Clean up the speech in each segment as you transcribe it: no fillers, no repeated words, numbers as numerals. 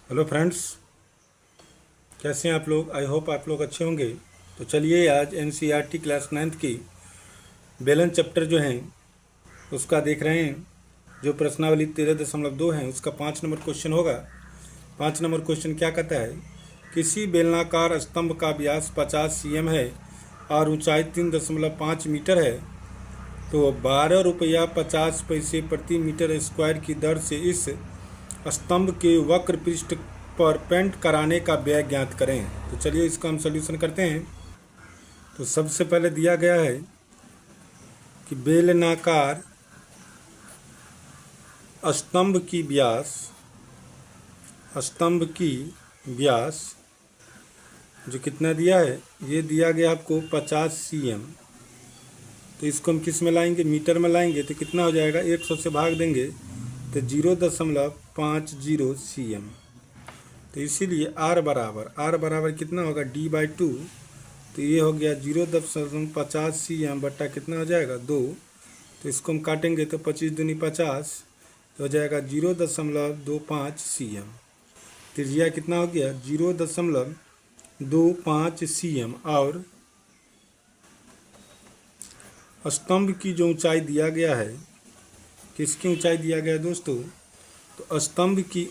Hello friends, कैसे हैं आप लोग। आई होप आप लोग अच्छे होंगे। तो चलिए आज एनसीईआरटी क्लास 9th की बेलन चैप्टर जो हैं उसका देख रहे हैं। जो प्रश्नावली 13.2 है उसका 5 नंबर क्वेश्चन होगा। 5 नंबर क्वेश्चन क्या कहता है, किसी बेलनाकार स्तंभ का व्यास 50 cm है और ऊंचाई 3.5 मीटर है, तो 12 रुपया 50 पैसे प्रति मीटर स्क्वायर की दर से इस स्तंभ के वक्र पृष्ठ पर पेंट कराने का व्यय ज्ञात करें। तो चलिए इसका हम सॉल्यूशन करते हैं। तो सबसे पहले दिया गया है कि बेलनाकार स्तंभ की व्यास जो कितना दिया है, ये दिया गया आपको 50 cm। तो इसको हम किस में लाएंगे, मीटर में लाएंगे। तो कितना हो जाएगा, 100 से भाग देंगे तो 0.50 cm। तो इसीलिए R बराबर कितना होगा, D/2। तो ये हो गया 0.50 cm बट्टा कितना हो जाएगा, 2। तो इसको हम काटेंगे तो 25 दूनी 50 हो जाएगा 0.25 cm। त्रिज्या कितना हो गया, 0.25 cm। और स्तंभ की जो ऊंचाई दिया गया है, किसकी ऊंचाई दिया गया है दोस्तों, तो स्तंभ की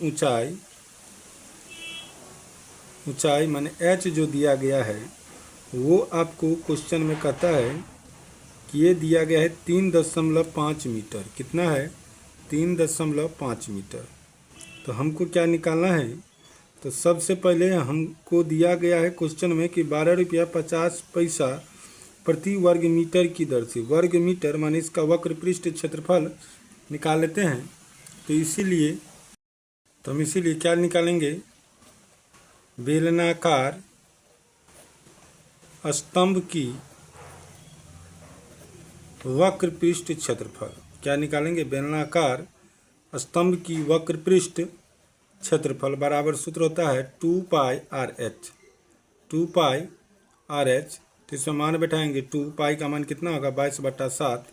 ऊंचाई माने h जो दिया गया है वो आपको क्वेश्चन में कहता है कि ये दिया गया है 3.5 मीटर। कितना है, 3.5 मीटर। तो हमको क्या निकालना है, तो सबसे पहले हमको दिया गया है क्वेश्चन में कि 12 रुपया 50 पैसा प्रति वर्ग मीटर की दर से, वर्ग मीटर माने इसका वक्र पृष्ठ क्षेत्रफल निकाल लेते हैं। तो हम इसीलिए क्या निकालेंगे, बेलनाकार स्तंभ की वक्र पृष्ठ क्षेत्रफल क्या निकालेंगे, बेलनाकार स्तंभ की वक्र पृष्ठ क्षेत्रफल बराबर सूत्र होता है 2πRh। 2πRh। तो इसमें मान बैठाएंगे, 2π का मान कितना होगा, 22/7।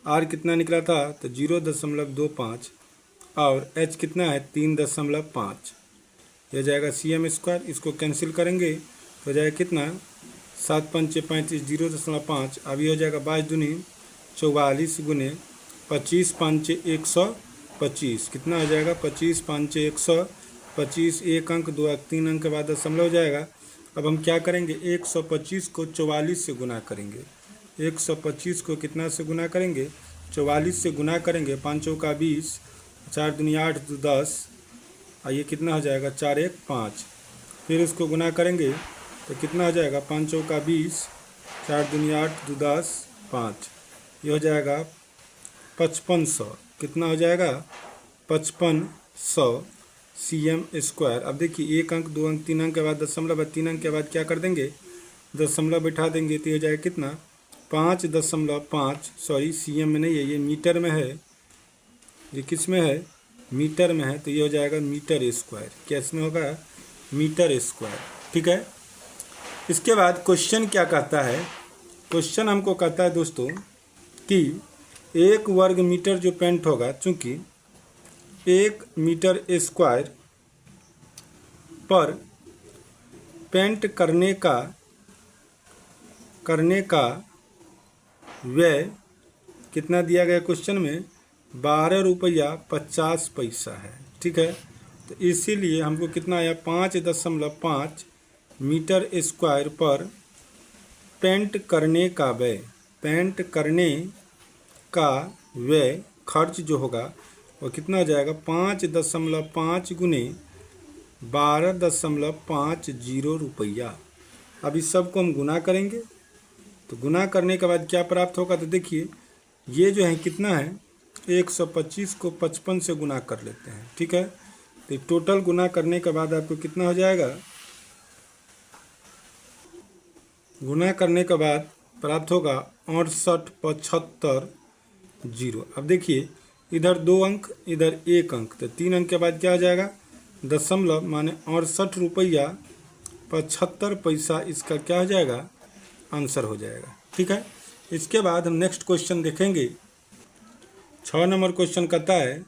R कितना निकला था, तो 0.25 और h कितना है, 3.5। यह जाएगा cm²। इसको कैंसिल करेंगे तो हो जाएगा कितना, 7×5 = 35, 0.5। अभी हो जाएगा 22 दूनी 44 गुने 25×5 = 125। कितना हो जाएगा, 25×5 = 125। एक अंक, दो अंक, 3 अंक के बाद दशमलव हो जाएगा। अब हम क्या करेंगे, 125 को 44 से गुना करेंगे। 125 को कितना से गुना करेंगे, 44 से गुना करेंगे। 5 चौका 20, 4 दूनी 8, 2 10। ये कितना हो जाएगा, 4 1 5। फिर इसको गुना करेंगे तो कितना हो जाएगा, 5 चौका 20, 4 दूनी 8, 2 10 5। ये हो जाएगा 5500। कितना हो जाएगा, 5500 cm²। अब देखिए, एक अंक, दो अंक, 3 अंक के बाद दशमलव, 3 अंक के बाद क्या कर देंगे, दशमलव बैठा देंगे। तो ये हो जाएगा कितना, 5.5, सॉरी cm में नहीं है, ये मीटर में है। ये किस में है, मीटर में है। तो ये हो जाएगा मीटर²। कैस में होगा, मीटर²। ठीक है। इसके बाद क्वेश्चन क्या कहता है, क्वेश्चन हमको कहता है दोस्तों कि 1 वर्ग मीटर जो पेंट होगा, चूंकि 1 मीटर² पर पेंट करने का व्यय कितना दिया गया क्वेश्चन में, 12 रुपया 50 पैसा है। ठीक है। तो इसीलिए हमको कितना आया, 5.5 मीटर² पर पेंट करने का व्यय खर्च जो होगा वो कितना हो जाएगा, 5.5 गुने 12.50 रुपया। अब इस सब को हम गुना करेंगे। तो गुना करने के बाद क्या प्राप्त होगा, तो देखिए ये जो है कितना है, 125 को 55 से गुना कर लेते हैं। ठीक है। तो टोटल गुना करने के बाद आपको कितना हो जाएगा, गुना करने के बाद प्राप्त होगा 68,75,0। अब देखिए, इधर 2 अंक, इधर 1 अंक, तो 3 अंक के बाद क्या हो जाएगा, दशमलव, माने 68 रुपया 75 पैसा इसका क्या हो जाएगा, आंसर हो जाएगा। ठीक है। इसके बाद हम नेक्स्ट क्वेश्चन देखेंगे। 6 नंबर क्वेश्चन कहता है,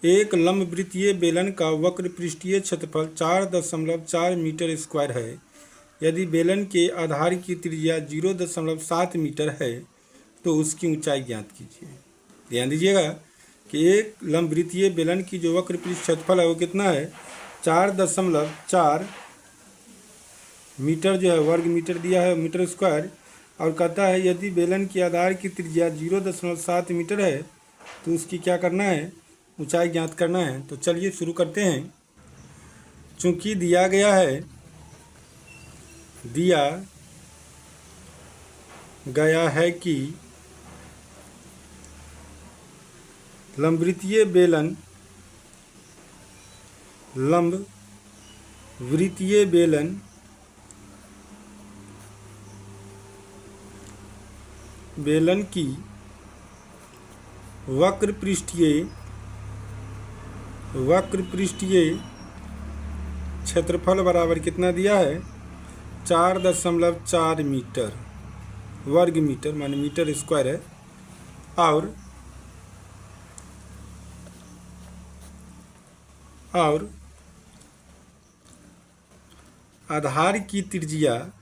एक लंबवृत्तीय बेलन का वक्र पृष्ठीय क्षेत्रफल 4.4 मीटर स्क्वायर है। यदि बेलन के आधार की त्रिज्या 0.7 मीटर है तो उसकी ऊंचाई ज्ञात कीजिए। ध्यान दीजिएगा कि एक लंबवृत्तीय बेलन की जो वक्र पृष्ठ क्षेत्रफल है वो कितना है, 4.4 मीटर जो है वर्ग मीटर दिया है, मीटर स्क्वायर। और कहता है यदि बेलन की आधार की त्रिज्या 0.7 मीटर है तो उसकी क्या करना है, ऊंचाई ज्ञात करना है। तो चलिए शुरू करते हैं। चूंकि दिया गया है कि लंबवृत्तीय बेलन की वक्र पृष्ठीय क्षेत्रफल बराबर कितना दिया है, 4.4 मीटर वर्ग मीटर माने मीटर स्क्वायर है। और आधार की त्रिज्या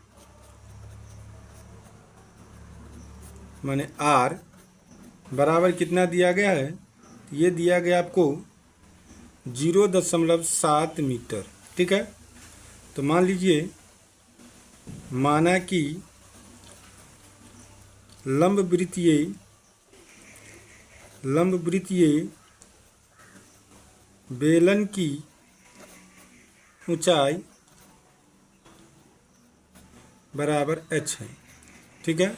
माने r बराबर कितना दिया गया है, ये दिया गया आपको 0.7 मीटर। ठीक है, तो मान लीजिए माना कि लंबवृत्तीय बेलन की ऊंचाई बराबर h है। ठीक है,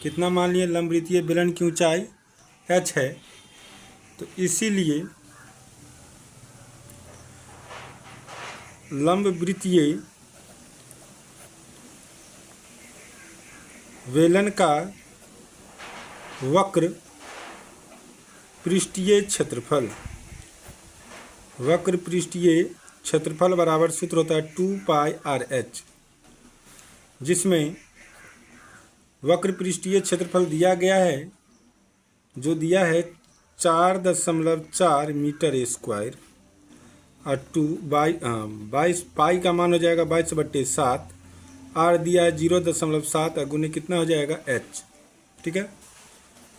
कितना मान लिए, लंबवृत्तीय बेलन की ऊंचाई h है। तो इसीलिए लंबवृत्तीय बेलन का वक्र पृष्ठीय क्षेत्रफल बराबर सूत्र होता है 2πr/h, जिसमें वक्र पृष्ठीय क्षेत्रफल दिया गया है, जो दिया है 4.4 मीटर स्क्वायर और 22 पाई का मान हो जाएगा 22/7। आर दिया है 0.7 और गुने कितना हो जाएगा h। ठीक है,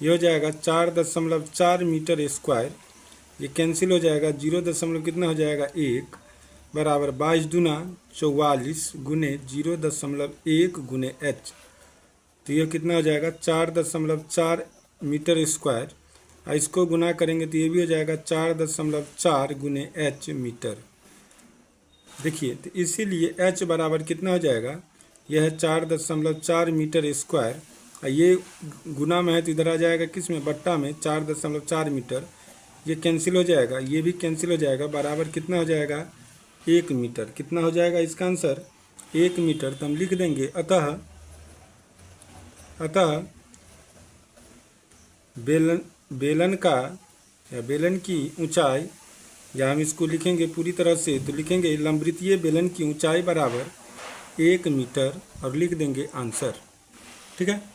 ये हो जाएगा 4.4 मीटर स्क्वायर, ये कैंसिल हो जाएगा, 0 कितना हो जाएगा 1 बराबर 22 दूना 44 गुने 0.1 गुने h। तो ये कितना हो जाएगा 4.4 मीटर स्क्वायर, और इसको गुना करेंगे तो ये भी हो जाएगा 4.4 गुने h मीटर। देखिए, तो इसीलिए h बराबर कितना हो जाएगा, यह है 4.4 मीटर स्क्वायर, और ये गुना में है तो इधर आ जाएगा किस में, बट्टा में 4.4 मीटर। ये कैंसिल हो जाएगा, ये भी कैंसिल हो जाएगा, बराबर कितना हो जाएगा 1 मीटर। कितना हो जाएगा इसका आंसर 1 मीटर। तो हम लिख देंगे अतः बेलन का या बेलन की ऊंचाई, या हम इसको लिखेंगे पूरी तरह से तो लिखेंगे लंबवृत्तीय बेलन की ऊंचाई बराबर 1 मीटर और लिख देंगे आंसर। ठीक है।